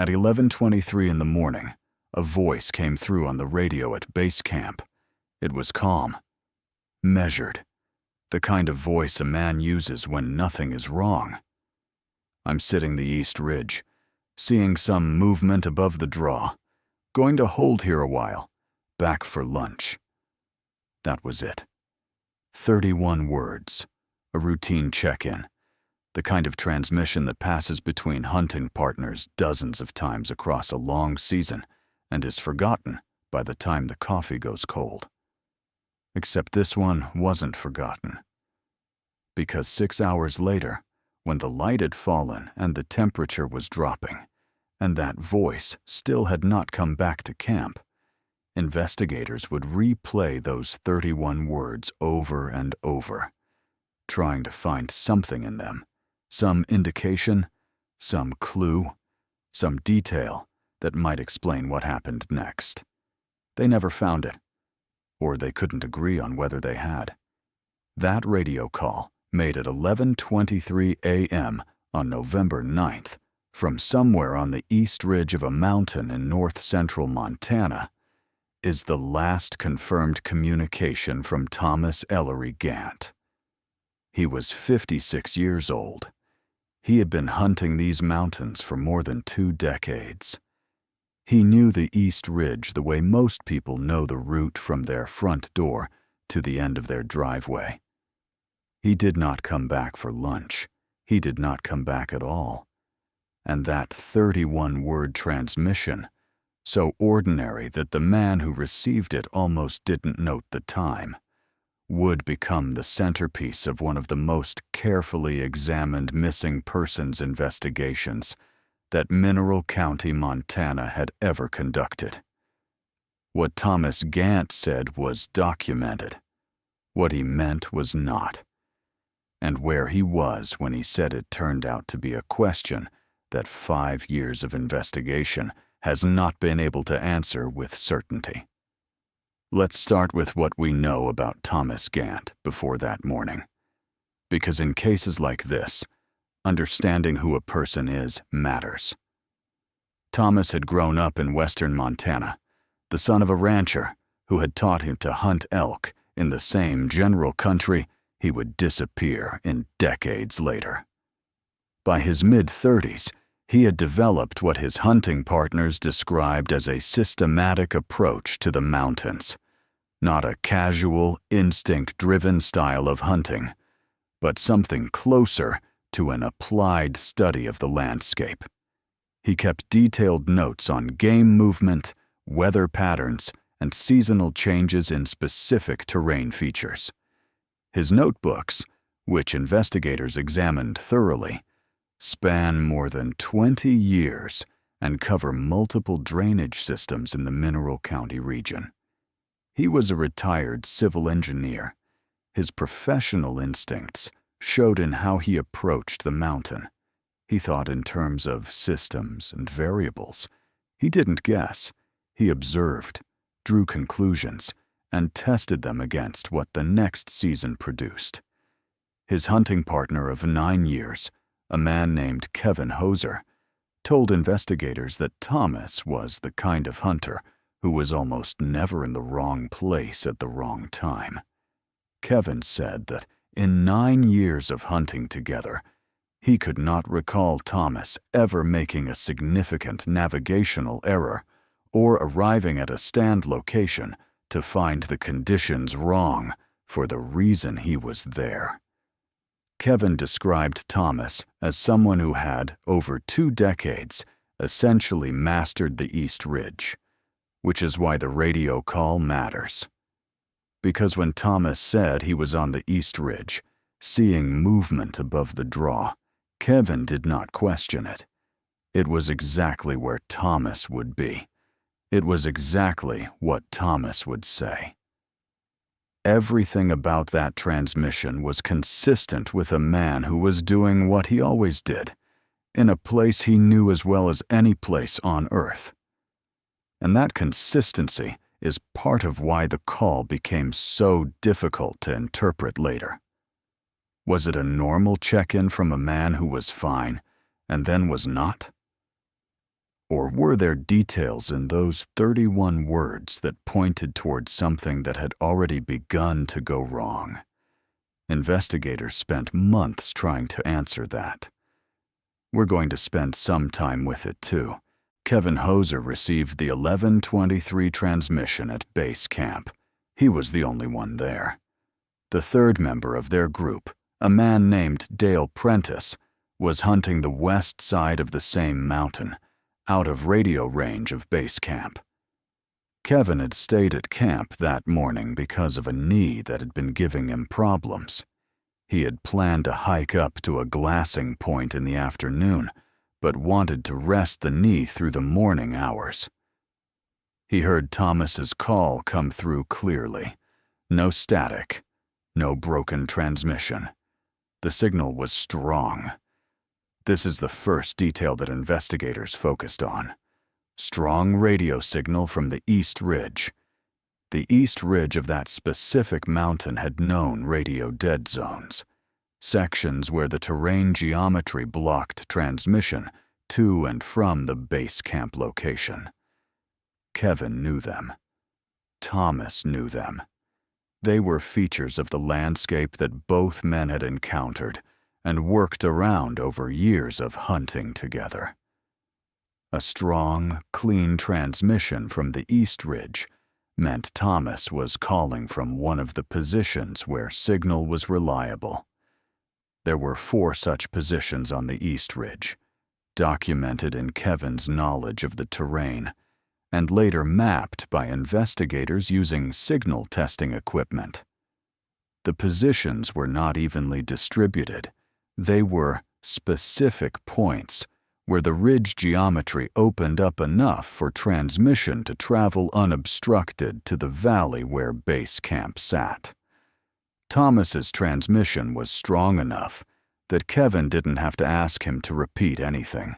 At 11:23 in the morning, a voice came through on the radio at base camp. It was calm, measured, the kind of voice a man uses when nothing is wrong. I'm sitting the East Ridge, seeing some movement above the draw, going to hold here a while, back for lunch. That was it. 31 words, a routine check-in, the kind of transmission that passes between hunting partners dozens of times across a long season and is forgotten by the time the coffee goes cold. Except this one wasn't forgotten. Because 6 hours later, when the light had fallen and the temperature was dropping, and that voice still had not come back to camp, investigators would replay those 31 words over and over, trying to find something in them, some indication, some clue, some detail that might explain what happened next. They never found it, or they couldn't agree on whether they had. That radio call, made at 11:23 a.m. on November 9th, from somewhere on the east ridge of a mountain in north-central Montana, is the last confirmed communication from Thomas Gant. He was 56 years old. He had been hunting these mountains for more than 2 decades. He knew the East Ridge the way most people know the route from their front door to the end of their driveway. He did not come back for lunch. He did not come back at all. And that 31-word transmission, so ordinary that the man who received it almost didn't note the time, would become the centerpiece of one of the most carefully examined missing persons investigations that Mineral County, Montana had ever conducted. What Thomas Gant said was documented. What he meant was not. And where he was when he said it turned out to be a question that 5 years of investigation has not been able to answer with certainty. Let's start with what we know about Thomas Gant before that morning. Because in cases like this, understanding who a person is matters. Thomas had grown up in western Montana, the son of a rancher who had taught him to hunt elk in the same general country he would disappear in decades later. By his mid-30s, he had developed what his hunting partners described as a systematic approach to the mountains, not a casual, instinct-driven style of hunting, but something closer to an applied study of the landscape. He kept detailed notes on game movement, weather patterns, and seasonal changes in specific terrain features. His notebooks, which investigators examined thoroughly, span more than 20 years and cover multiple drainage systems in the Mineral County region. He was a retired civil engineer. His professional instincts showed in how he approached the mountain. He thought in terms of systems and variables. He didn't guess. He observed, drew conclusions, and tested them against what the next season produced. His hunting partner of 9 years, a man named Kevin Hoser, told investigators that Thomas was the kind of hunter who was almost never in the wrong place at the wrong time. Kevin said that in 9 years of hunting together, he could not recall Thomas ever making a significant navigational error or arriving at a stand location to find the conditions wrong for the reason he was there. Kevin described Thomas as someone who had, over 2 decades, essentially mastered the East Ridge, which is why the radio call matters. Because when Thomas said he was on the East Ridge, seeing movement above the draw, Kevin did not question it. It was exactly where Thomas would be. It was exactly what Thomas would say. Everything about that transmission was consistent with a man who was doing what he always did, in a place he knew as well as any place on Earth. And that consistency is part of why the call became so difficult to interpret later. Was it a normal check-in from a man who was fine and then was not? Or were there details in those 31 words that pointed towards something that had already begun to go wrong? Investigators spent months trying to answer that. We're going to spend some time with it too. Kevin Hoser received the 11:23 transmission at base camp. He was the only one there. The third member of their group, a man named Dale Prentice, was hunting the west side of the same mountain, out of radio range of base camp. Kevin had stayed at camp that morning because of a knee that had been giving him problems. He had planned to hike up to a glassing point in the afternoon, but wanted to rest the knee through the morning hours. He heard Thomas's call come through clearly. No static, no broken transmission. The signal was strong. This is the first detail that investigators focused on. Strong radio signal from the East Ridge. The East Ridge of that specific mountain had known radio dead zones, sections where the terrain geometry blocked transmission to and from the base camp location. Kevin knew them. Thomas knew them. They were features of the landscape that both men had encountered and worked around over years of hunting together. A strong, clean transmission from the East Ridge meant Thomas was calling from one of the positions where signal was reliable. There were 4 such positions on the East Ridge, documented in Kevin's knowledge of the terrain, and later mapped by investigators using signal testing equipment. The positions were not evenly distributed. They were specific points where the ridge geometry opened up enough for transmission to travel unobstructed to the valley where base camp sat. Thomas's transmission was strong enough that Kevin didn't have to ask him to repeat anything.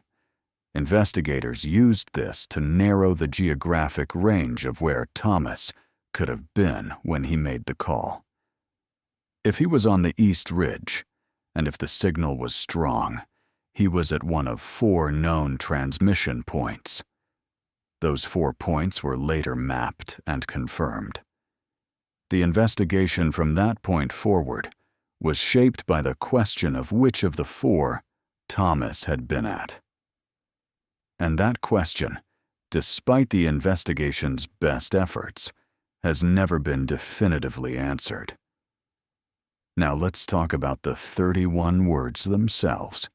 Investigators used this to narrow the geographic range of where Thomas could have been when he made the call. If he was on the East Ridge, and if the signal was strong, he was at one of 4 known transmission points. Those 4 points were later mapped and confirmed. The investigation from that point forward was shaped by the question of which of the 4 Thomas had been at. And that question, despite the investigation's best efforts, has never been definitively answered. Now let's talk about the 31 words themselves,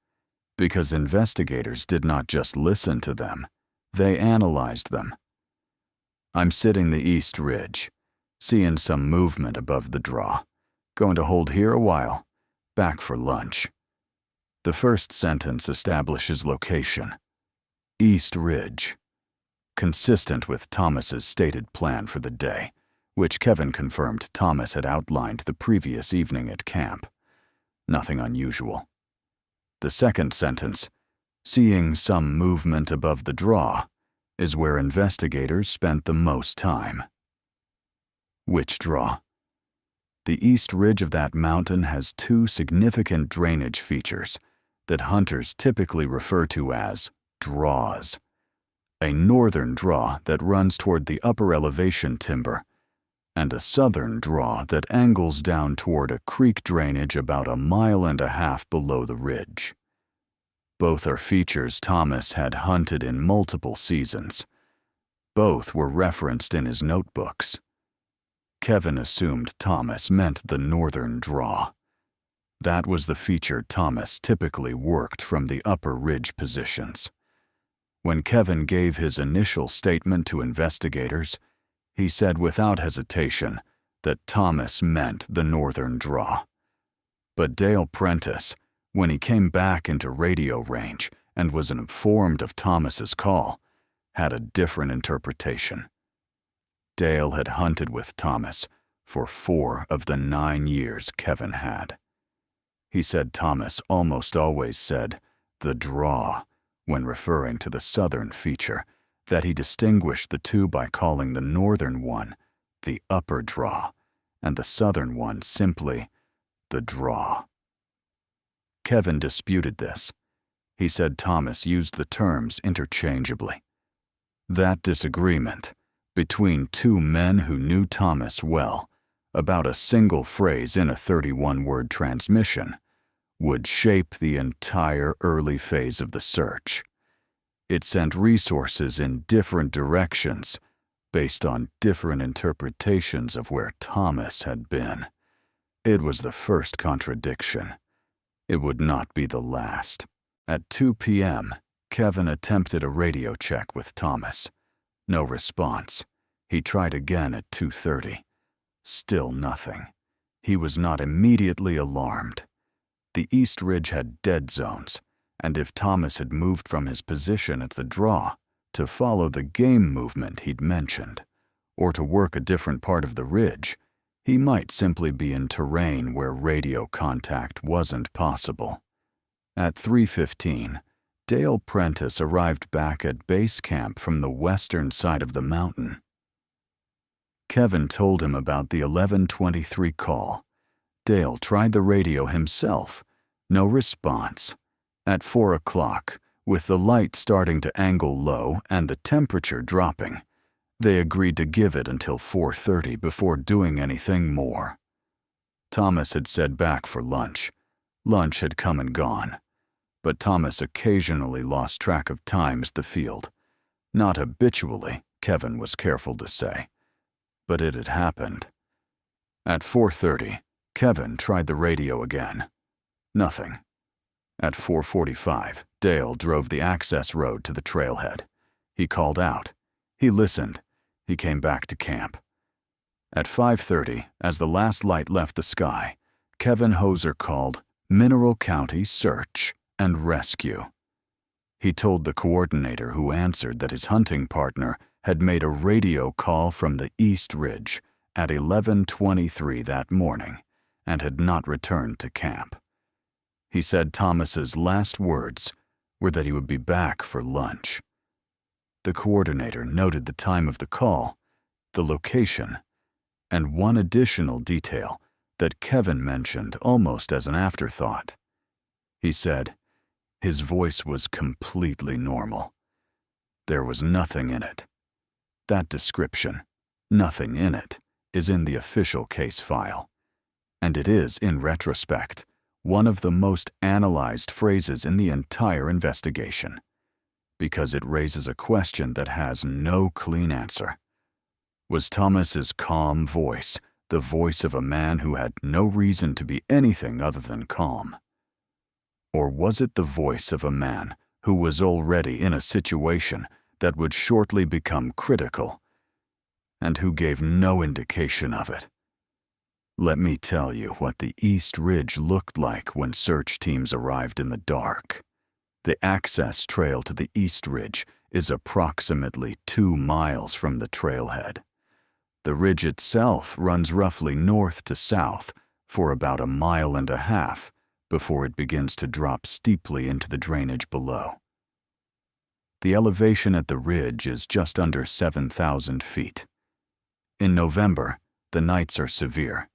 because investigators did not just listen to them, they analyzed them. I'm sitting the East Ridge, seeing some movement above the draw. Going to hold here a while, back for lunch. The first sentence establishes location. East Ridge. Consistent with Thomas's stated plan for the day, which Kevin confirmed Thomas had outlined the previous evening at camp. Nothing unusual. The second sentence, seeing some movement above the draw, is where investigators spent the most time. Which draw? The East Ridge of that mountain has 2 significant drainage features that hunters typically refer to as draws. A northern draw that runs toward the upper elevation timber, and a southern draw that angles down toward a creek drainage about 1.5 miles below the ridge. Both are features Thomas had hunted in multiple seasons. Both were referenced in his notebooks. Kevin assumed Thomas meant the northern draw. That was the feature Thomas typically worked from the upper ridge positions. When Kevin gave his initial statement to investigators, he said without hesitation that Thomas meant the northern draw. But Dale Prentice, when he came back into radio range and was informed of Thomas's call, had a different interpretation. Dale had hunted with Thomas for 4 of the 9 years Kevin had. He said Thomas almost always said the draw when referring to the southern feature, that he distinguished the 2 by calling the northern one the upper draw and the southern one simply the draw. Kevin disputed this. He said Thomas used the terms interchangeably. That disagreement between two men who knew Thomas well about a single phrase in a 31-word transmission would shape the entire early phase of the search. It sent resources in different directions based on different interpretations of where Thomas had been. It was the first contradiction. It would not be the last. At 2 p.m., Kevin attempted a radio check with Thomas. No response. He tried again at 2:30. Still nothing. He was not immediately alarmed. The East Ridge had dead zones, and if Thomas had moved from his position at the draw to follow the game movement he'd mentioned, or to work a different part of the ridge, he might simply be in terrain where radio contact wasn't possible. At 3:15, Dale Prentice arrived back at base camp from the western side of the mountain. Kevin told him about the 11:23 call. Dale tried the radio himself. No response. At 4 o'clock, with the light starting to angle low and the temperature dropping, they agreed to give it until 4:30 before doing anything more. Thomas had said back for lunch. Lunch had come and gone, but Thomas occasionally lost track of times the field. Not habitually, Kevin was careful to say, but it had happened. At 4:30, Kevin tried the radio again. Nothing. At 4:45, Dale drove the access road to the trailhead. He called out. He listened. He came back to camp. At 5:30, as the last light left the sky, Kevin Hoser called Mineral County Search and Rescue. He told the coordinator who answered that his hunting partner had made a radio call from the East Ridge at 11:23 that morning and had not returned to camp. He said Thomas's last words were that he would be back for lunch. The coordinator noted the time of the call, the location, and one additional detail that Kevin mentioned almost as an afterthought. He said his voice was completely normal. There was nothing in it. That description, nothing in it, is in the official case file. And it is, in retrospect, one of the most analyzed phrases in the entire investigation, because it raises a question that has no clean answer. Was Thomas's calm voice the voice of a man who had no reason to be anything other than calm? Or was it the voice of a man who was already in a situation that would shortly become critical, and who gave no indication of it? Let me tell you what the East Ridge looked like when search teams arrived in the dark. The access trail to the East Ridge is approximately 2 miles from the trailhead. The ridge itself runs roughly north to south for about 1.5 miles before it begins to drop steeply into the drainage below. The elevation at the ridge is just under 7,000 feet. In November, the nights are severe.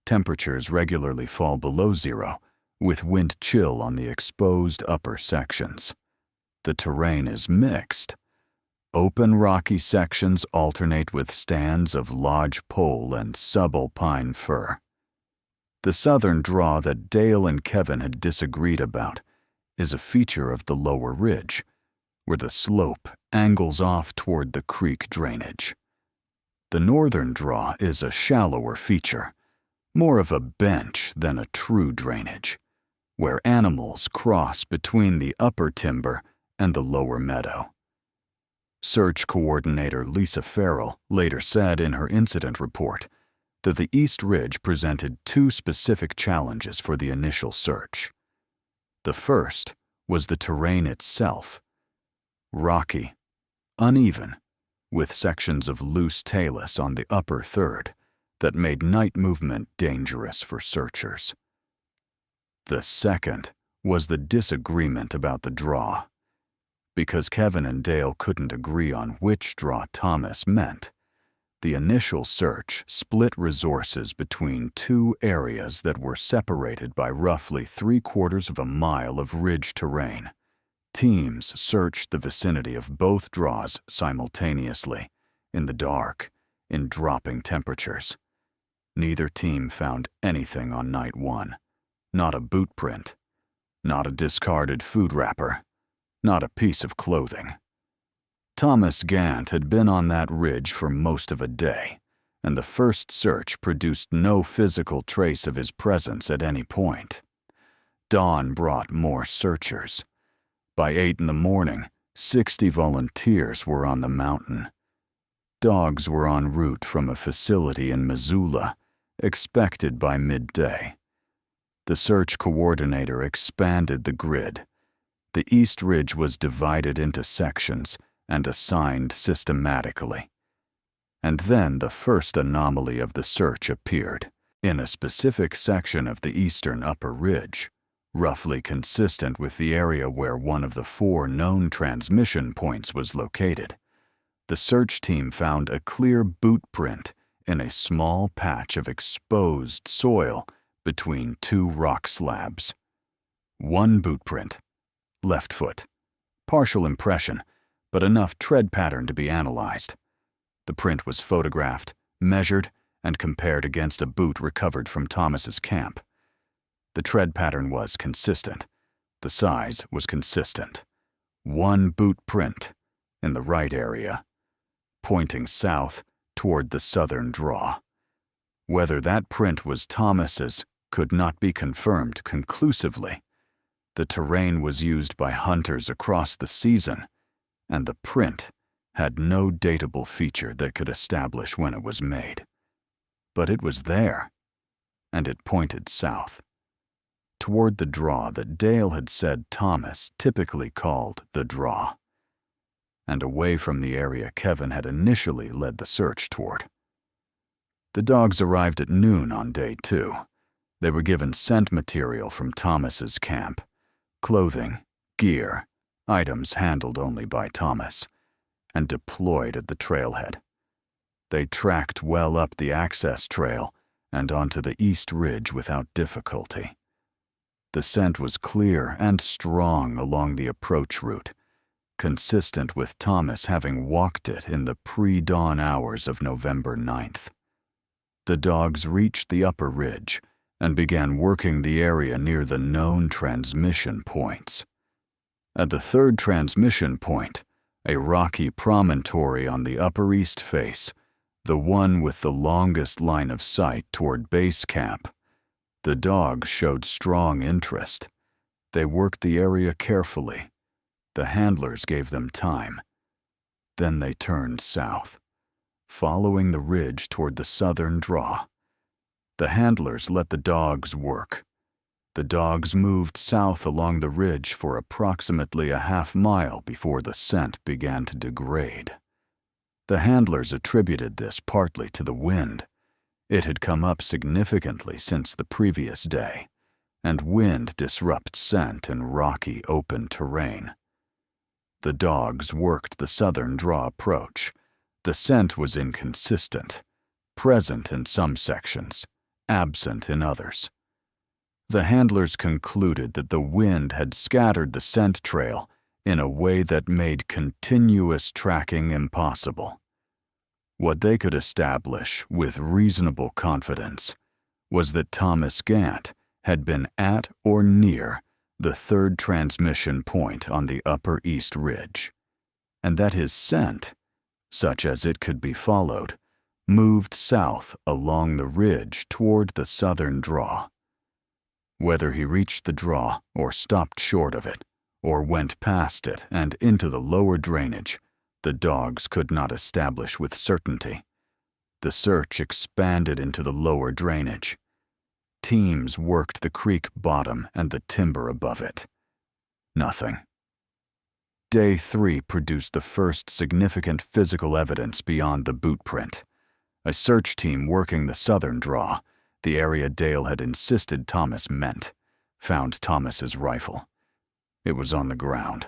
Temperatures regularly fall below zero, with wind chill on the exposed upper sections. The terrain is mixed. Open rocky sections alternate with stands of lodgepole and subalpine fir. The southern draw that Dale and Kevin had disagreed about is a feature of the lower ridge, where the slope angles off toward the creek drainage. The northern draw is a shallower feature, more of a bench than a true drainage, where animals cross between the upper timber and the lower meadow. Search coordinator Lisa Farrell later said in her incident report that the East Ridge presented 2 specific challenges for the initial search. The first was the terrain itself. Rocky, uneven, with sections of loose talus on the upper third that made night movement dangerous for searchers. The second was the disagreement about the draw. Because Kevin and Dale couldn't agree on which draw Thomas meant, the initial search split resources between 2 areas that were separated by roughly 3/4 of a mile of ridge terrain, Teams searched the vicinity of both draws simultaneously, in the dark, in dropping temperatures. Neither team found anything on night 1. Not a boot print, not a discarded food wrapper, not a piece of clothing. Thomas Gant had been on that ridge for most of a day, and the first search produced no physical trace of his presence at any point. Dawn brought more searchers. By 8 in the morning, 60 volunteers were on the mountain. Dogs were en route from a facility in Missoula, expected by midday. The search coordinator expanded the grid. The East Ridge was divided into sections and assigned systematically. And then the first anomaly of the search appeared, in a specific section of the eastern upper ridge, roughly consistent with the area where one of the 4 known transmission points was located. The search team found a clear boot print in a small patch of exposed soil between 2 rock slabs. 1 boot print, left foot, partial impression, but enough tread pattern to be analyzed. The print was photographed, measured, and compared against a boot recovered from Thomas's camp. The tread pattern was consistent. The size was consistent. 1 boot print in the right area, pointing south toward the southern draw. Whether that print was Thomas's could not be confirmed conclusively. The terrain was used by hunters across the season, and the print had no datable feature that could establish when it was made. But it was there, and it pointed south, toward the draw that Dale had said Thomas typically called the draw, and away from the area Kevin had initially led the search toward. The dogs arrived at noon on day 2. They were given scent material from Thomas's camp, clothing, gear, items handled only by Thomas, and deployed at the trailhead. They tracked well up the access trail and onto the East Ridge without difficulty. The scent was clear and strong along the approach route, consistent with Thomas having walked it in the pre-dawn hours of November 9th. The dogs reached the upper ridge and began working the area near the known transmission points. At the 3rd transmission point, a rocky promontory on the upper east face, the one with the longest line of sight toward base camp, the dogs showed strong interest. They worked the area carefully. The handlers gave them time. Then they turned south, following the ridge toward the southern draw. The handlers let the dogs work. The dogs moved south along the ridge for approximately a half-mile before the scent began to degrade. The handlers attributed this partly to the wind. It had come up significantly since the previous day, and wind disrupts scent in rocky, open terrain. The dogs worked the southern draw approach. The scent was inconsistent, present in some sections, absent in others. The handlers concluded that the wind had scattered the scent trail in a way that made continuous tracking impossible. What they could establish with reasonable confidence was that Thomas Gant had been at or near the 3rd transmission point on the upper East Ridge, and that his scent, such as it could be followed, moved south along the ridge toward the southern draw. Whether he reached the draw or stopped short of it, or went past it and into the lower drainage, the dogs could not establish with certainty. The search expanded into the lower drainage. Teams worked the creek bottom and the timber above it. Nothing. Day 3 produced the first significant physical evidence beyond the boot print. A search team working the southern draw, the area Dale had insisted Thomas meant, found Thomas's rifle. It was on the ground,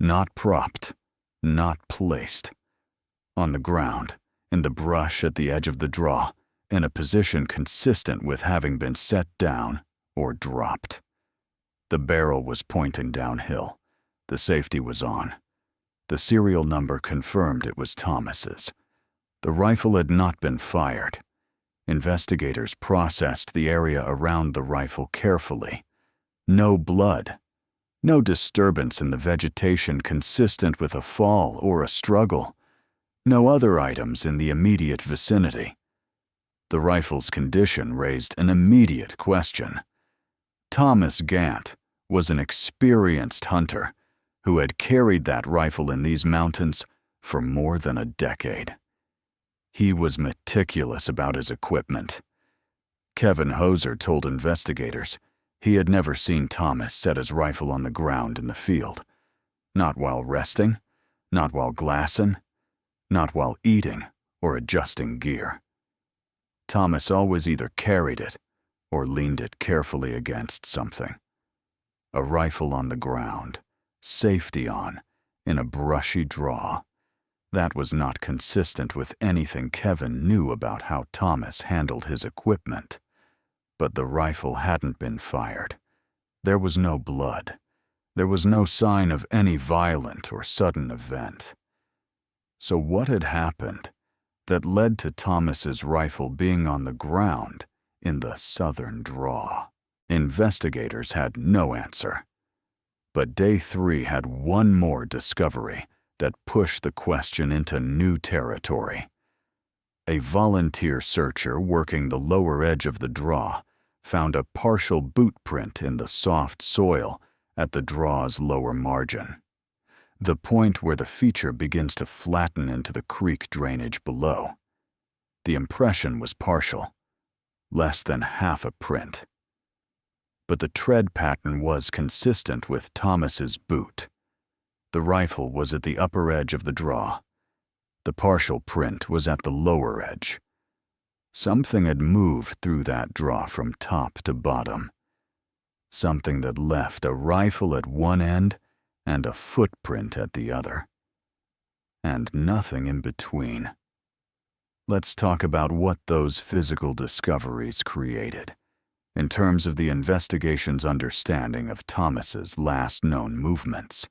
not propped, not placed. On the ground, in the brush at the edge of the draw, in a position consistent with having been set down or dropped. The barrel was pointing downhill, The safety was on. The serial number confirmed it was Thomas's. The rifle had not been fired. Investigators processed the area around the rifle carefully. No blood. No disturbance in the vegetation consistent with a fall or a struggle. No other items in the immediate vicinity. The rifle's condition raised an immediate question. Thomas Gant was an experienced hunter who had carried that rifle in these mountains for more than a decade. He was meticulous about his equipment. Kevin Hoser told investigators he had never seen Thomas set his rifle on the ground in the field. Not while resting, not while glassing, not while eating or adjusting gear. Thomas always either carried it or leaned it carefully against something. A rifle on the ground, safety on, in a brushy draw. That was not consistent with anything Kevin knew about how Thomas handled his equipment. But the rifle hadn't been fired. There was no blood. There was no sign of any violent or sudden event. So what had happened that led to Thomas's rifle being on the ground in the southern draw? Investigators had no answer. But day 3 had one more discovery that pushed the question into new territory. A volunteer searcher working the lower edge of the draw found a partial boot print in the soft soil at the draw's lower margin, the point where the feature begins to flatten into the creek drainage below. The impression was partial, less than half a print. But the tread pattern was consistent with Thomas's boot. The rifle was at the upper edge of the draw. The partial print was at the lower edge. Something had moved through that draw from top to bottom. Something that left a rifle at one end and a footprint at the other. And nothing in between. Let's talk about what those physical discoveries created, in terms of the investigation's understanding of Thomas's last known movements.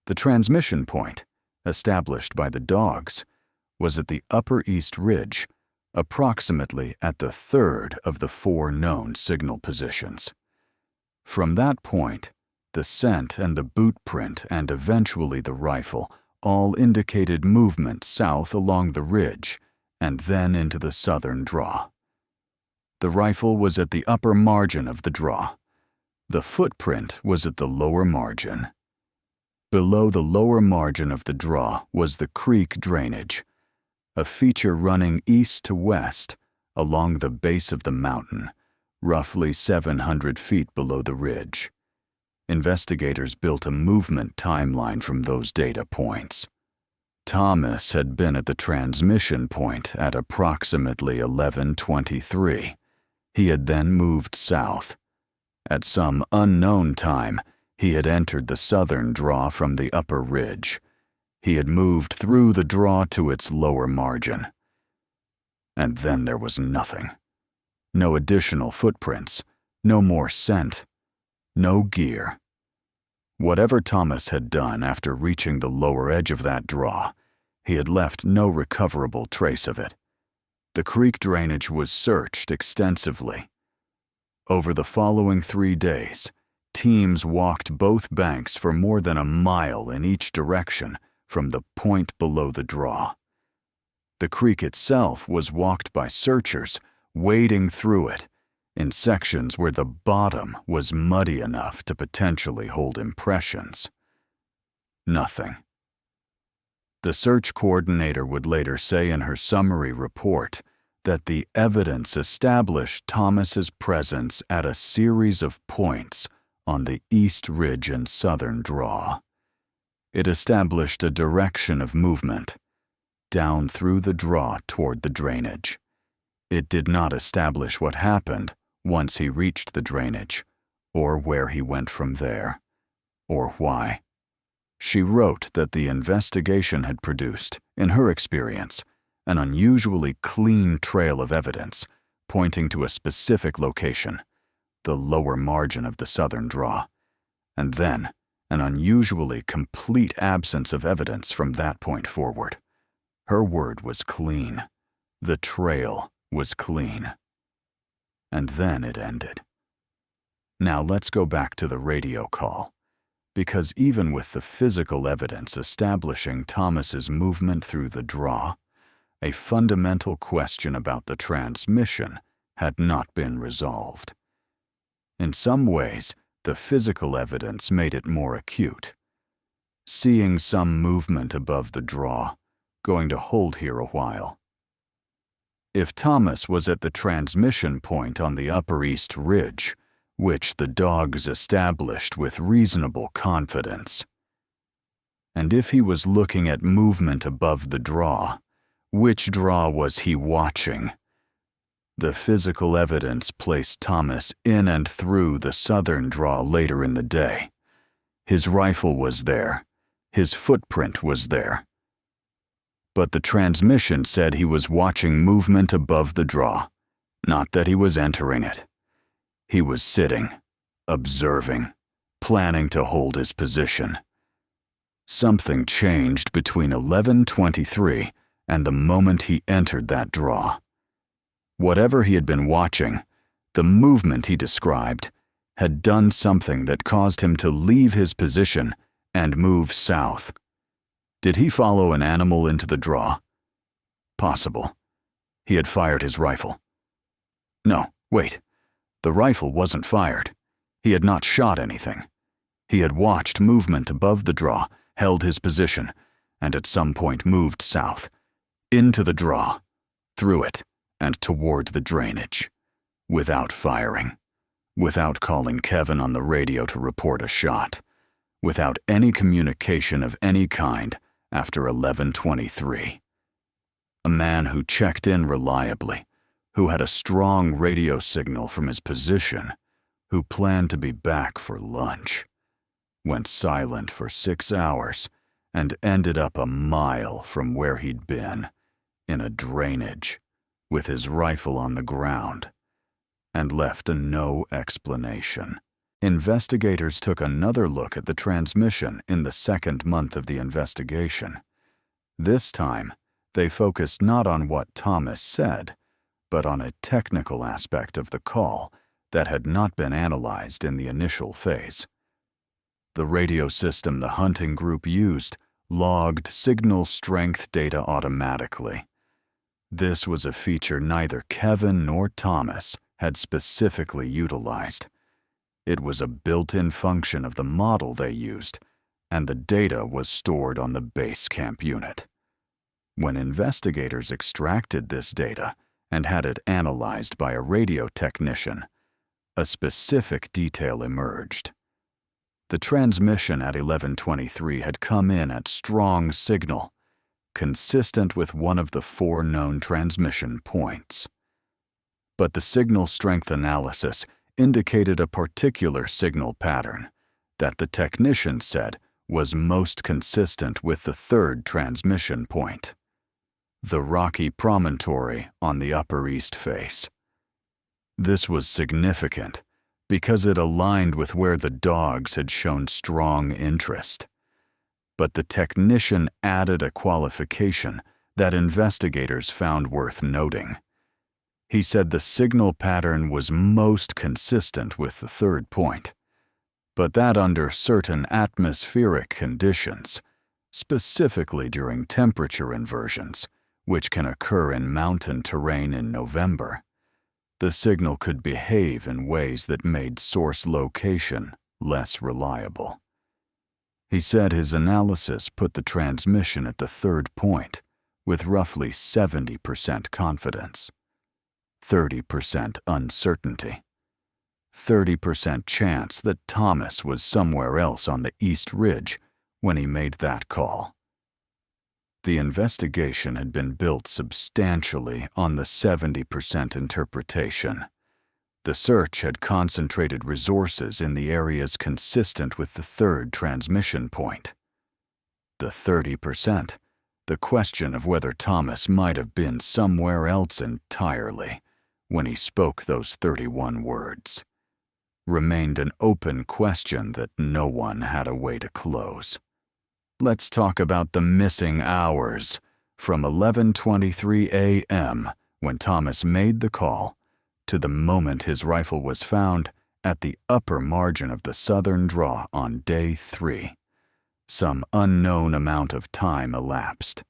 The transmission point, established by the dogs, was at the Upper East Ridge, approximately at the third of the 4 known signal positions. From that point, the scent and the boot print and eventually the rifle all indicated movement south along the ridge and then into the southern draw. The rifle was at the upper margin of the draw. The footprint was at the lower margin. Below the lower margin of the draw was the creek drainage, a feature running east to west along the base of the mountain, roughly 700 feet below the ridge. Investigators built a movement timeline from those data points. Thomas had been at the transmission point at approximately 11:23. He had then moved south. At some unknown time, he had entered the southern draw from the upper ridge. He had moved through the draw to its lower margin. And then there was nothing. No additional footprints, no more scent, no gear. Whatever Thomas had done after reaching the lower edge of that draw, he had left no recoverable trace of it. The creek drainage was searched extensively. Over the following 3 days, teams walked both banks for more than a mile in each direction from the point below the draw. The creek itself was walked by searchers, wading through it, in sections where the bottom was muddy enough to potentially hold impressions. Nothing. The search coordinator would later say in her summary report that the evidence established Thomas's presence at a series of points on the East Ridge and Southern Draw. It established a direction of movement, down through the draw toward the drainage. It did not establish what happened once he reached the drainage, or where he went from there, or why. She wrote that the investigation had produced, in her experience, an unusually clean trail of evidence pointing to a specific location, the lower margin of the southern draw, and then an unusually complete absence of evidence from that point forward. Her word was clean. The trail was clean. And then it ended. Now let's go back to the radio call, because even with the physical evidence establishing Thomas's movement through the draw, a fundamental question about the transmission had not been resolved. In some ways, the physical evidence made it more acute. Seeing some movement above the draw, going to hold here a while. If Thomas was at the transmission point on the Upper East Ridge, which the dogs established with reasonable confidence, and if he was looking at movement above the draw, which draw was he watching? The physical evidence placed Thomas in and through the southern draw later in the day. His rifle was there. His footprint was there. But the transmission said he was watching movement above the draw, not that he was entering it. He was sitting, observing, planning to hold his position. Something changed between 11:23 and the moment he entered that draw. Whatever he had been watching, the movement he described, had done something that caused him to leave his position and move south. Did he follow an animal into the draw? Possible. He had fired his rifle. No, wait. The rifle wasn't fired. He had not shot anything. He had watched movement above the draw, held his position, and at some point moved south, into the draw, through it, and toward the drainage, without firing, without calling Kevin on the radio to report a shot, without any communication of any kind after 11:23. A man who checked in reliably, who had a strong radio signal from his position, who planned to be back for lunch, went silent for 6 hours and ended up a mile from where he'd been, in a drainage, with his rifle on the ground, and left a no explanation. Investigators took another look at the transmission in the second month of the investigation. This time, they focused not on what Thomas said, but on a technical aspect of the call that had not been analyzed in the initial phase. The radio system the hunting group used logged signal strength data automatically. This was a feature neither Kevin nor Thomas had specifically utilized. It was a built-in function of the model they used, and the data was stored on the base camp unit. When investigators extracted this data and had it analyzed by a radio technician, a specific detail emerged. The transmission at 11:23 had come in at strong signal, consistent with one of the 4 known transmission points. But the signal strength analysis indicated a particular signal pattern that the technician said was most consistent with the 3rd transmission point, the rocky promontory on the upper east face. This was significant because it aligned with where the dogs had shown strong interest. But the technician added a qualification that investigators found worth noting. He said the signal pattern was most consistent with the 3rd point, but that under certain atmospheric conditions, specifically during temperature inversions, which can occur in mountain terrain in November, the signal could behave in ways that made source location less reliable. He said his analysis put the transmission at the 3rd point with roughly 70% confidence, 30% uncertainty, 30% chance that Thomas was somewhere else on the East Ridge when he made that call. The investigation had been built substantially on the 70% interpretation. The search had concentrated resources in the areas consistent with the 3rd transmission point. The 30%, the question of whether Thomas might have been somewhere else entirely when he spoke those 31 words, remained an open question that no one had a way to close. Let's talk about the missing hours from 11:23 a.m. when Thomas made the call to the moment his rifle was found at the upper margin of the southern draw on day 3. Some unknown amount of time elapsed.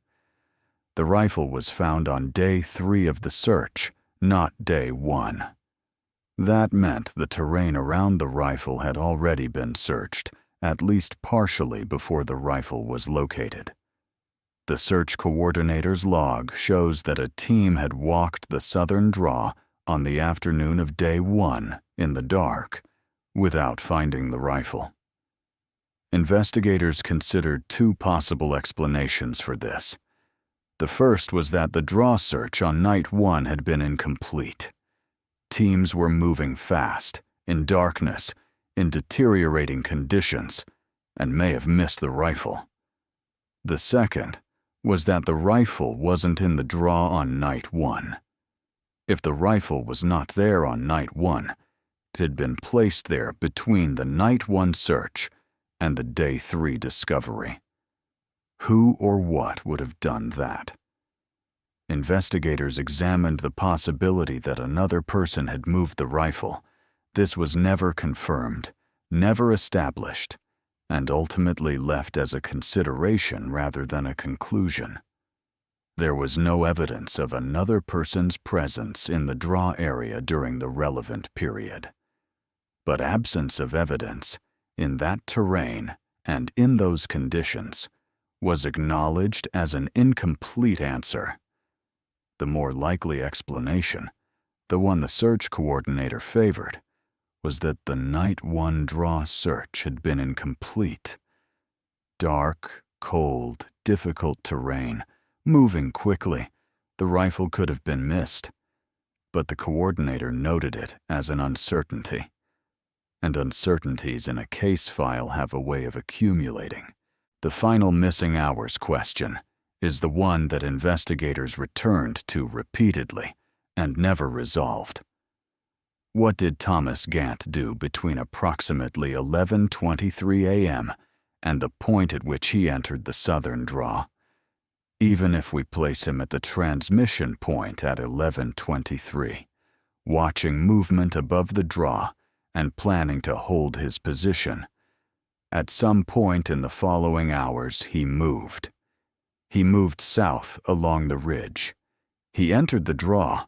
The rifle was found on day 3 of the search, not day 1. That meant the terrain around the rifle had already been searched, at least partially before the rifle was located. The search coordinator's log shows that a team had walked the southern draw on the afternoon of day 1 in the dark, without finding the rifle. Investigators considered 2 possible explanations for this. The first was that the draw search on night 1 had been incomplete. Teams were moving fast, in darkness, in deteriorating conditions, and may have missed the rifle. The second was that the rifle wasn't in the draw on night 1. If the rifle was not there on night 1, it had been placed there between the night 1 search and the day 3 discovery. Who or what would have done that? Investigators examined the possibility that another person had moved the rifle. This was never confirmed, never established, and ultimately left as a consideration rather than a conclusion. There was no evidence of another person's presence in the draw area during the relevant period. But absence of evidence, in that terrain and in those conditions, was acknowledged as an incomplete answer. The more likely explanation, the one the search coordinator favored, was that the night 1 draw search had been incomplete. Dark, cold, difficult terrain, moving quickly, the rifle could have been missed, but the coordinator noted it as an uncertainty. And uncertainties in a case file have a way of accumulating. The final missing hours question is the one that investigators returned to repeatedly and never resolved. What did Thomas Gant do between approximately 11:23 a.m. and the point at which he entered the southern draw? Even if we place him at the transmission point at 11:23, watching movement above the draw and planning to hold his position, at some point in the following hours he moved. He moved south along the ridge. He entered the draw.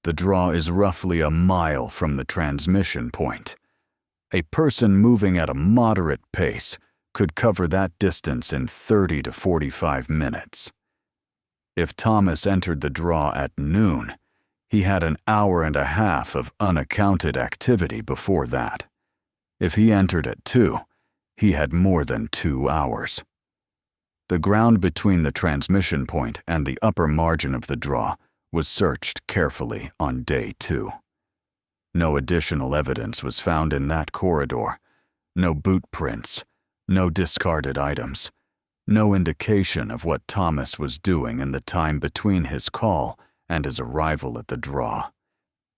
The draw is roughly a mile from the transmission point. A person moving at a moderate pace could cover that distance in 30 to 45 minutes. If Thomas entered the draw at noon, he had an hour and a half of unaccounted activity before that. If he entered at 2, he had more than 2 hours. The ground between the transmission point and the upper margin of the draw was searched carefully on day 2. No additional evidence was found in that corridor. No boot prints, no discarded items, no indication of what Thomas was doing in the time between his call and his arrival at the draw.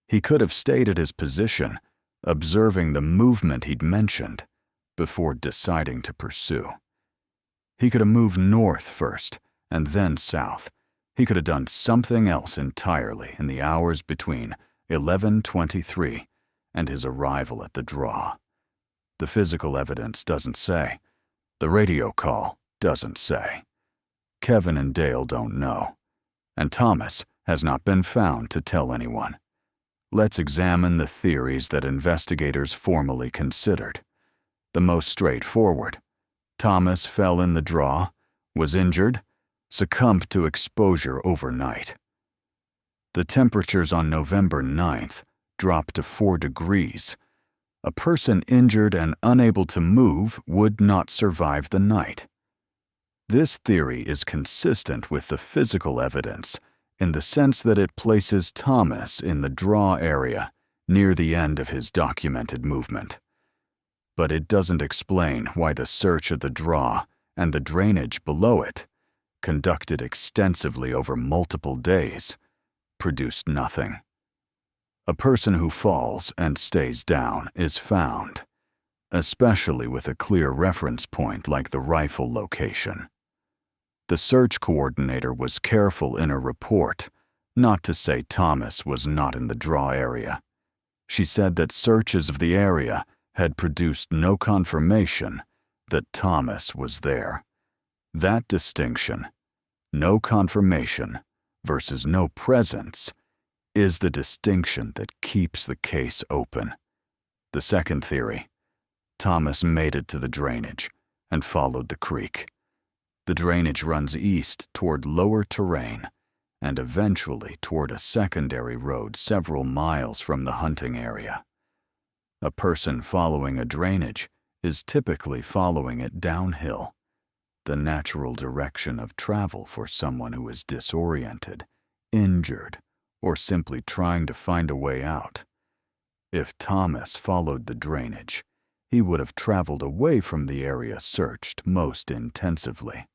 He could have stayed at his position, observing the movement he'd mentioned, before deciding to pursue. He could have moved north first, and then south. He could have done something else entirely in the hours between 11:23 and his arrival at the draw. The physical evidence doesn't say. The radio call doesn't say. Kevin and Dale don't know. And Thomas has not been found to tell anyone. Let's examine the theories that investigators formally considered. The most straightforward. Thomas fell in the draw, was injured, succumbed to exposure overnight. The temperatures on November 9th dropped to 4 degrees. A person injured and unable to move would not survive the night. This theory is consistent with the physical evidence in the sense that it places Thomas in the draw area near the end of his documented movement. But it doesn't explain why the search of the draw and the drainage below it, conducted extensively over multiple days, produced nothing. A person who falls and stays down is found, especially with a clear reference point like the rifle location. The search coordinator was careful in her report not to say Thomas was not in the draw area. She said that searches of the area had produced no confirmation that Thomas was there. That distinction, no confirmation versus no presence, is the distinction that keeps the case open. The second theory: Thomas made it to the drainage and followed the creek. The drainage runs east toward lower terrain and eventually toward a secondary road several miles from the hunting area. A person following a drainage is typically following it downhill, the natural direction of travel for someone who is disoriented, injured, or simply trying to find a way out. If Thomas followed the drainage, he would have traveled away from the area searched most intensively.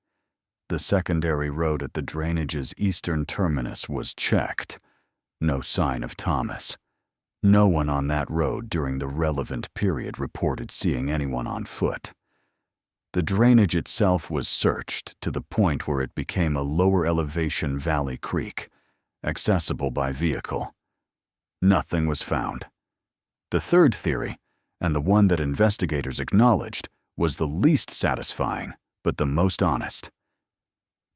The secondary road at the drainage's eastern terminus was checked. No sign of Thomas. No one on that road during the relevant period reported seeing anyone on foot. The drainage itself was searched to the point where it became a lower elevation valley creek, accessible by vehicle. Nothing was found. The third theory, and the one that investigators acknowledged, was the least satisfying, but the most honest.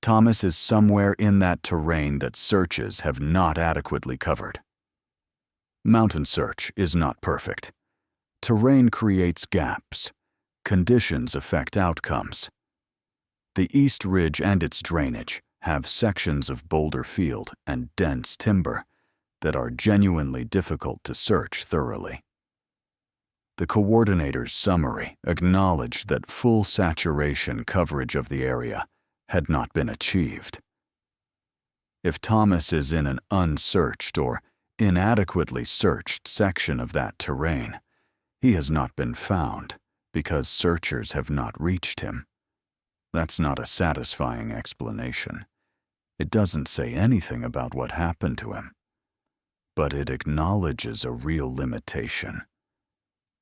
Thomas is somewhere in that terrain that searches have not adequately covered. Mountain search is not perfect. Terrain creates gaps. Conditions affect outcomes. The East Ridge and its drainage have sections of boulder field and dense timber that are genuinely difficult to search thoroughly. The coordinator's summary acknowledged that full saturation coverage of the area had not been achieved. If Thomas is in an unsearched or inadequately searched section of that terrain, he has not been found because searchers have not reached him. That's not a satisfying explanation. It doesn't say anything about what happened to him, but it acknowledges a real limitation.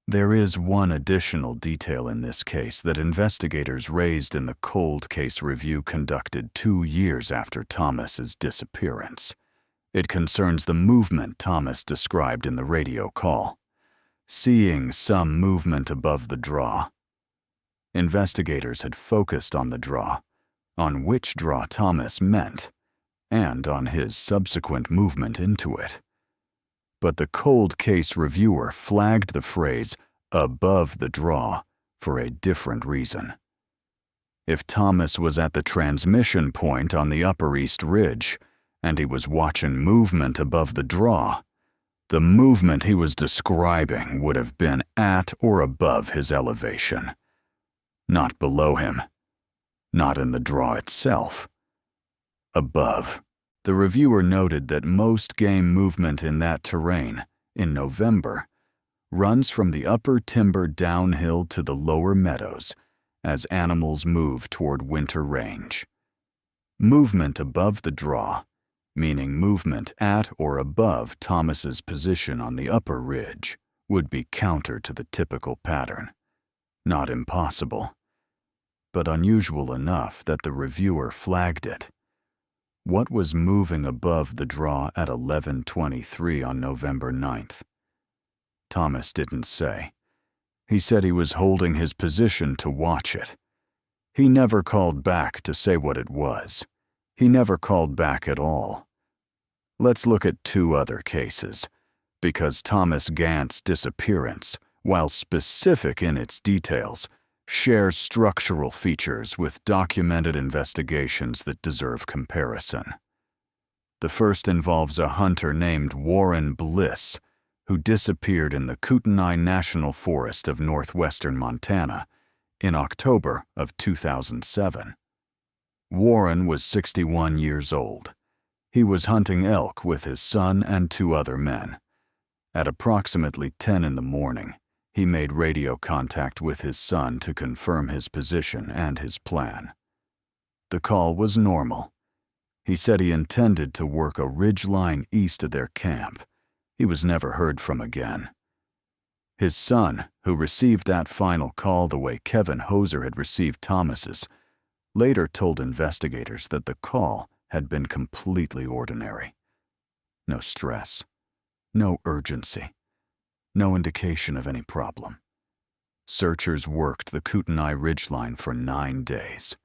There is one additional detail in this case that investigators raised in the cold case review conducted 2 years after Thomas's disappearance. It concerns the movement Thomas described in the radio call, seeing some movement above the draw. Investigators had focused on the draw, on which draw Thomas meant, and on his subsequent movement into it. But the cold case reviewer flagged the phrase "above the draw" for a different reason. If Thomas was at the transmission point on the Upper East Ridge, and he was watching movement above the draw, the movement he was describing would have been at or above his elevation, not below him, not in the draw itself. Above. The reviewer noted that most game movement in that terrain, in November, runs from the upper timber downhill to the lower meadows as animals move toward winter range. Movement above the draw, meaning movement at or above Thomas's position on the upper ridge, would be counter to the typical pattern. Not impossible, but unusual enough that the reviewer flagged it. What was moving above the draw at 11:23 on November 9th? Thomas didn't say. He said he was holding his position to watch it. He never called back to say what it was. He never called back at all. Let's look at 2 other cases, because Thomas Gant's disappearance, while specific in its details, shares structural features with documented investigations that deserve comparison. The first involves a hunter named Warren Bliss, who disappeared in the Kootenai National Forest of northwestern Montana in October of 2007. Warren was 61 years old. He was hunting elk with his son and 2 other men. At approximately 10 in the morning, he made radio contact with his son to confirm his position and his plan. The call was normal. He said he intended to work a ridgeline east of their camp, He was never heard from again. His son, who received that final call the way Kevin Hoser had received Thomas's, later told investigators that the call had been completely ordinary. No stress, no urgency, no indication of any problem. Searchers worked the Kootenai Ridgeline for 9 days.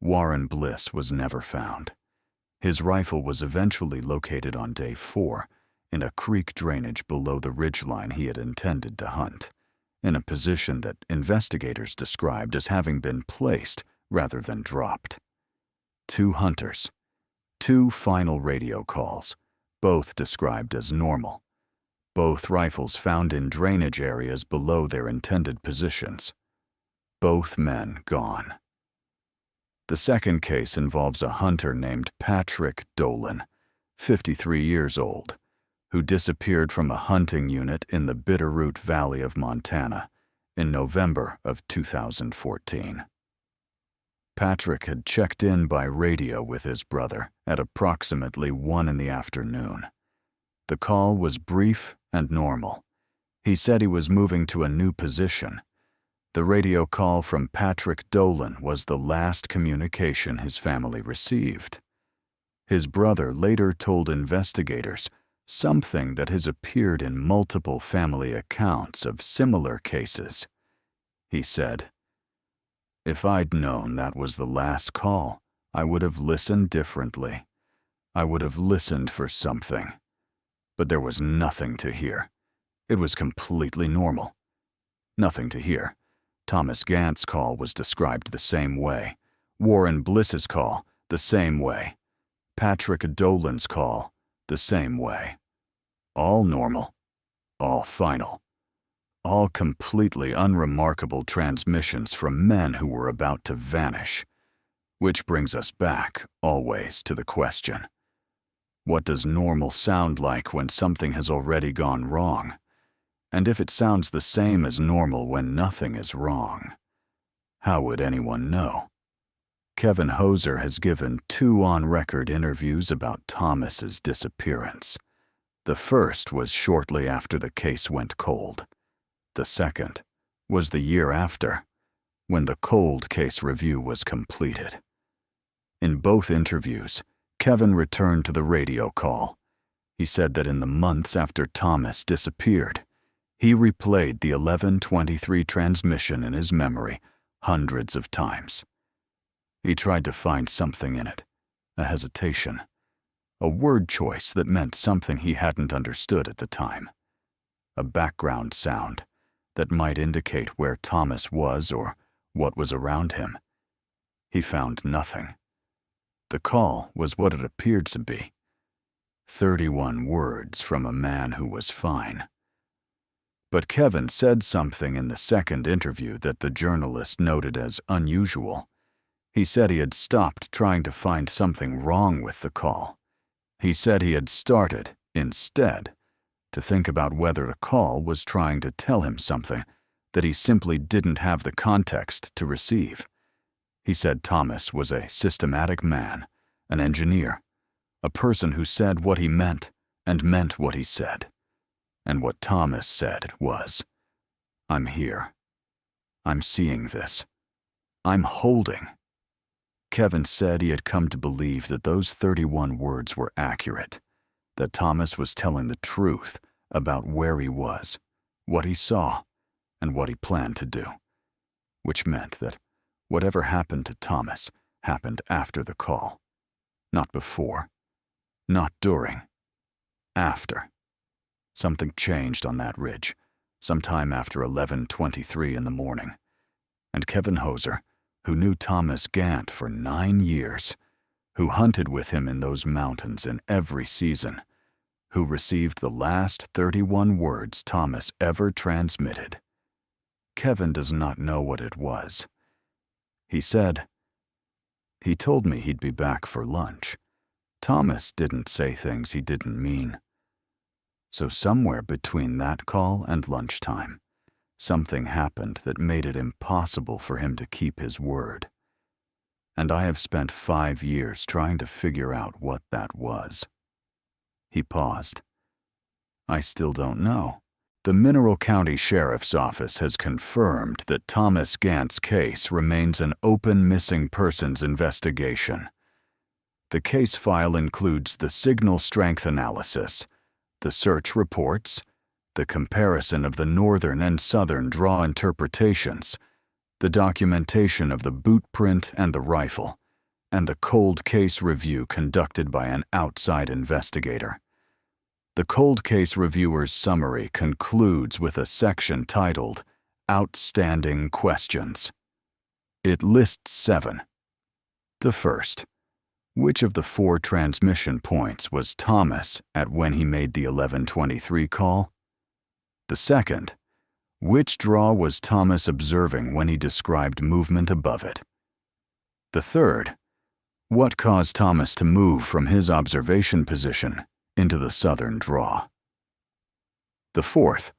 Warren Bliss was never found. His rifle was eventually located on day 4 in a creek drainage below the ridgeline he had intended to hunt, in a position that investigators described as having been placed rather than dropped. 2 hunters, 2 final radio calls, both described as normal. Both rifles found in drainage areas below their intended positions. Both men gone. The second case involves a hunter named Patrick Dolan, 53 years old, who disappeared from a hunting unit in the Bitterroot Valley of Montana in November of 2014. Patrick had checked in by radio with his brother at approximately 1 in the afternoon. The call was brief and normal. He said he was moving to a new position. The radio call from Patrick Dolan was the last communication his family received. His brother later told investigators something that has appeared in multiple family accounts of similar cases. He said, "If I'd known that was the last call, I would have listened differently. I would have listened for something. But there was nothing to hear. It was completely normal. Nothing to hear. Thomas Gant's call was described the same way. Warren Bliss's call, the same way. Patrick Dolan's call, the same way. All normal. All final. All completely unremarkable transmissions from men who were about to vanish. Which brings us back, always, to the question. What does normal sound like when something has already gone wrong? And if it sounds the same as normal when nothing is wrong, how would anyone know? Kevin Hoser has given 2 on-record interviews about Thomas's disappearance. The first was shortly after the case went cold. The second was the year after, when the cold case review was completed. In both interviews, Kevin returned to the radio call. He said that in the months after Thomas disappeared, he replayed the 11:23 transmission in his memory hundreds of times. He tried to find something in it, a hesitation, a word choice that meant something he hadn't understood at the time, a background sound that might indicate where Thomas was or what was around him. He found nothing. The call was what it appeared to be. 31 words from a man who was fine. But Kevin said something in the second interview that the journalist noted as unusual. He said he had stopped trying to find something wrong with the call. He said he had started, instead, to think about whether the call was trying to tell him something that he simply didn't have the context to receive. He said Thomas was a systematic man, an engineer, a person who said what he meant and meant what he said. And what Thomas said was, "I'm here. I'm seeing this. I'm holding." Kevin said he had come to believe that those 31 words were accurate, that Thomas was telling the truth about where he was, what he saw, and what he planned to do, which meant that whatever happened to Thomas happened after the call, not before, not during, after. Something changed on that ridge, sometime after 11:23 in the morning, and Kevin Hoser, who knew Thomas Gant for 9 years, who hunted with him in those mountains in every season, who received the last 31 words Thomas ever transmitted. Kevin does not know what it was. He said, "He told me he'd be back for lunch. Thomas didn't say things he didn't mean." So somewhere between that call and lunchtime, something happened that made it impossible for him to keep his word. And I have spent 5 years trying to figure out what that was. He paused. I still don't know. The Mineral County Sheriff's Office has confirmed that Thomas Gant's case remains an open missing persons investigation. The case file includes the signal strength analysis, the search reports, the comparison of the northern and southern draw interpretations, the documentation of the boot print and the rifle, and the cold case review conducted by an outside investigator. The cold case reviewer's summary concludes with a section titled Outstanding Questions. It lists 7. The first: which of the 4 transmission points was Thomas at when he made the 11:23 call? The second: which draw was Thomas observing when he described movement above it? The third: what caused Thomas to move from his observation position into the southern draw? The fourth: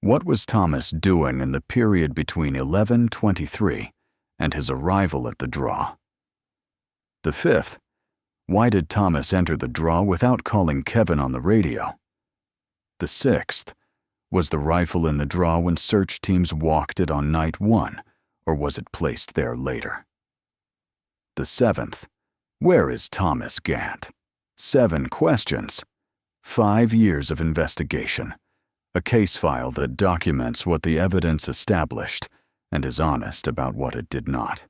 what was Thomas doing in the period between 11:23 and his arrival at the draw? The fifth: why did Thomas enter the draw without calling Kevin on the radio? The sixth: was the rifle in the draw when search teams walked it on night 1, or was it placed there later? The seventh: where is Thomas Gant? 7 questions. 5 years of investigation. A case file that documents what the evidence established and is honest about what it did not.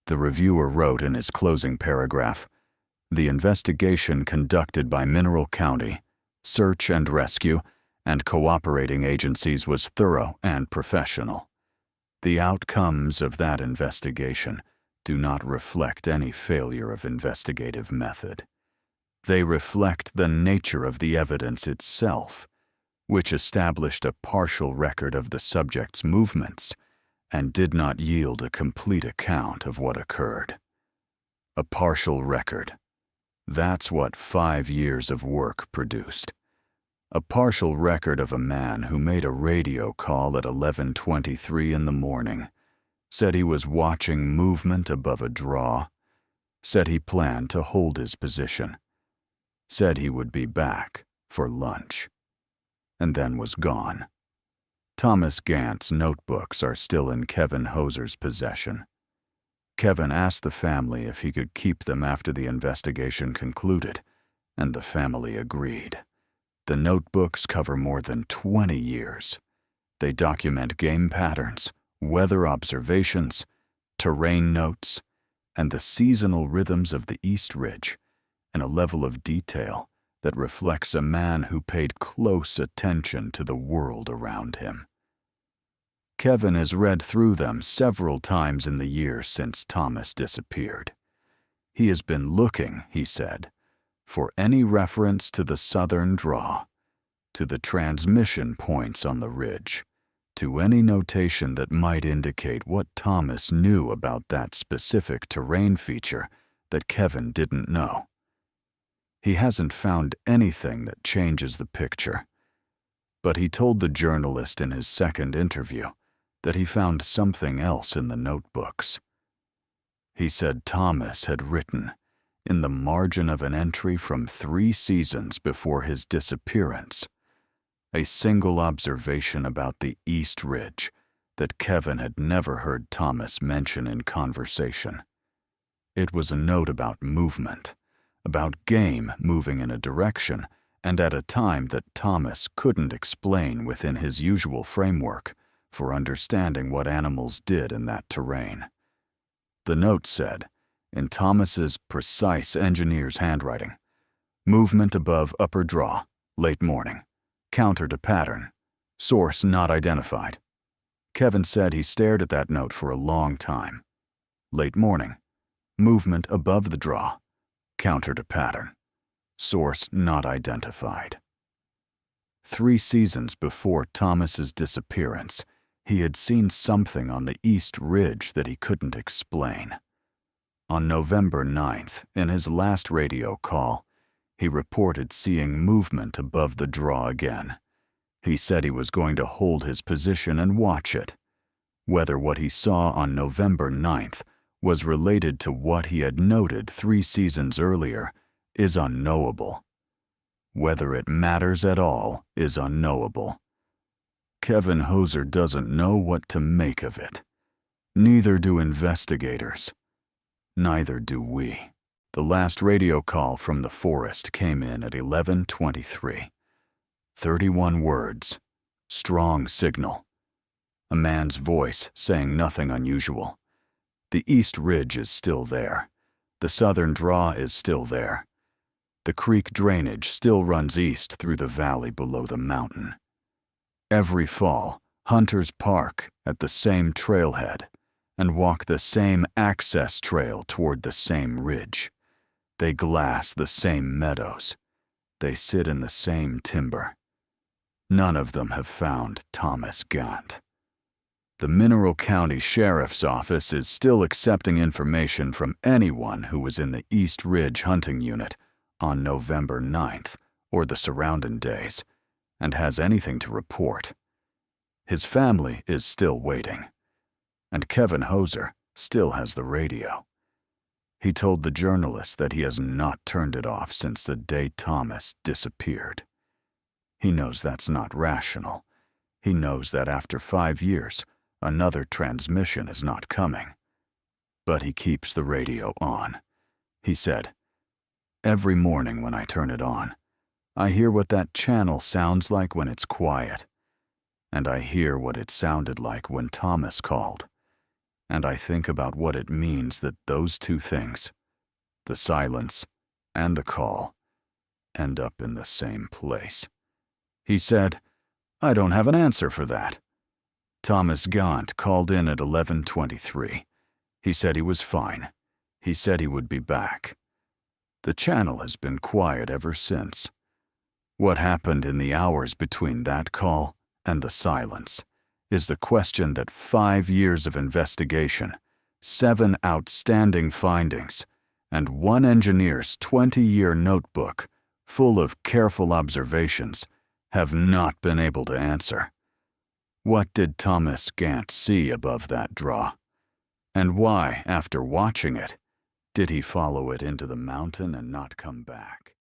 The reviewer wrote in his closing paragraph, "The investigation conducted by Mineral County, Search and Rescue, and cooperating agencies was thorough and professional. The outcomes of that investigation do not reflect any failure of investigative method. They reflect the nature of the evidence itself, which established a partial record of the subject's movements and did not yield a complete account of what occurred. A partial record. That's what 5 years of work produced. A partial record of a man who made a radio call at 11:23 in the morning, said he was watching movement above a draw, said he planned to hold his position, said he would be back for lunch, and then was gone. Thomas Gant's notebooks are still in Kevin Hoser's possession. Kevin asked the family if he could keep them after the investigation concluded, and the family agreed. The notebooks cover more than 20 years. They document game patterns, weather observations, terrain notes, and the seasonal rhythms of the East Ridge, in a level of detail that reflects a man who paid close attention to the world around him. Kevin has read through them several times in the years since Thomas disappeared. He has been looking, he said, for any reference to the southern draw, to the transmission points on the ridge, to any notation that might indicate what Thomas knew about that specific terrain feature that Kevin didn't know. He hasn't found anything that changes the picture, but he told the journalist in his second interview that he found something else in the notebooks. He said Thomas had written, in the margin of an entry from 3 seasons before his disappearance, a single observation about the East Ridge that Kevin had never heard Thomas mention in conversation. It was a note about movement, about game moving in a direction and at a time that Thomas couldn't explain within his usual framework for understanding what animals did in that terrain. The note said, in Thomas's precise engineer's handwriting, movement above upper draw, late morning, counter to pattern, source not identified. Kevin said he stared at that note for a long time. Late morning, movement above the draw, counter to pattern, source not identified. 3 seasons before Thomas's disappearance, he had seen something on the East Ridge that he couldn't explain. On November 9th, in his last radio call, he reported seeing movement above the draw again. He said he was going to hold his position and watch it. Whether what he saw on November 9th was related to what he had noted 3 seasons earlier is unknowable. Whether it matters at all is unknowable. Kevin Hoser doesn't know what to make of it. Neither do investigators. Neither do we. The last radio call from the forest came in at 11:23. 31 words. Strong signal. A man's voice saying nothing unusual. The East Ridge is still there. The southern draw is still there. The creek drainage still runs east through the valley below the mountain. Every fall, hunters park at the same trailhead and walk the same access trail toward the same ridge. They glass the same meadows. They sit in the same timber. None of them have found Thomas Gant. The Mineral County Sheriff's Office is still accepting information from anyone who was in the East Ridge hunting unit on November 9th or the surrounding days and has anything to report. His family is still waiting, and Kevin Hoser still has the radio. He told the journalist that he has not turned it off since the day Thomas disappeared. He knows that's not rational. He knows that after 5 years, another transmission is not coming. But he keeps the radio on. He said, "Every morning when I turn it on, I hear what that channel sounds like when it's quiet. And I hear what it sounded like when Thomas called. And I think about what it means that those two things, the silence and the call, end up in the same place." He said, "I don't have an answer for that." Thomas Gant called in at 11:23. He said he was fine. He said he would be back. The channel has been quiet ever since. What happened in the hours between that call and the silence is the question that 5 years of investigation, 7 outstanding findings, and one engineer's 20-year notebook full of careful observations have not been able to answer. What did Thomas Gant see above that draw? And why, after watching it, did he follow it into the mountain and not come back?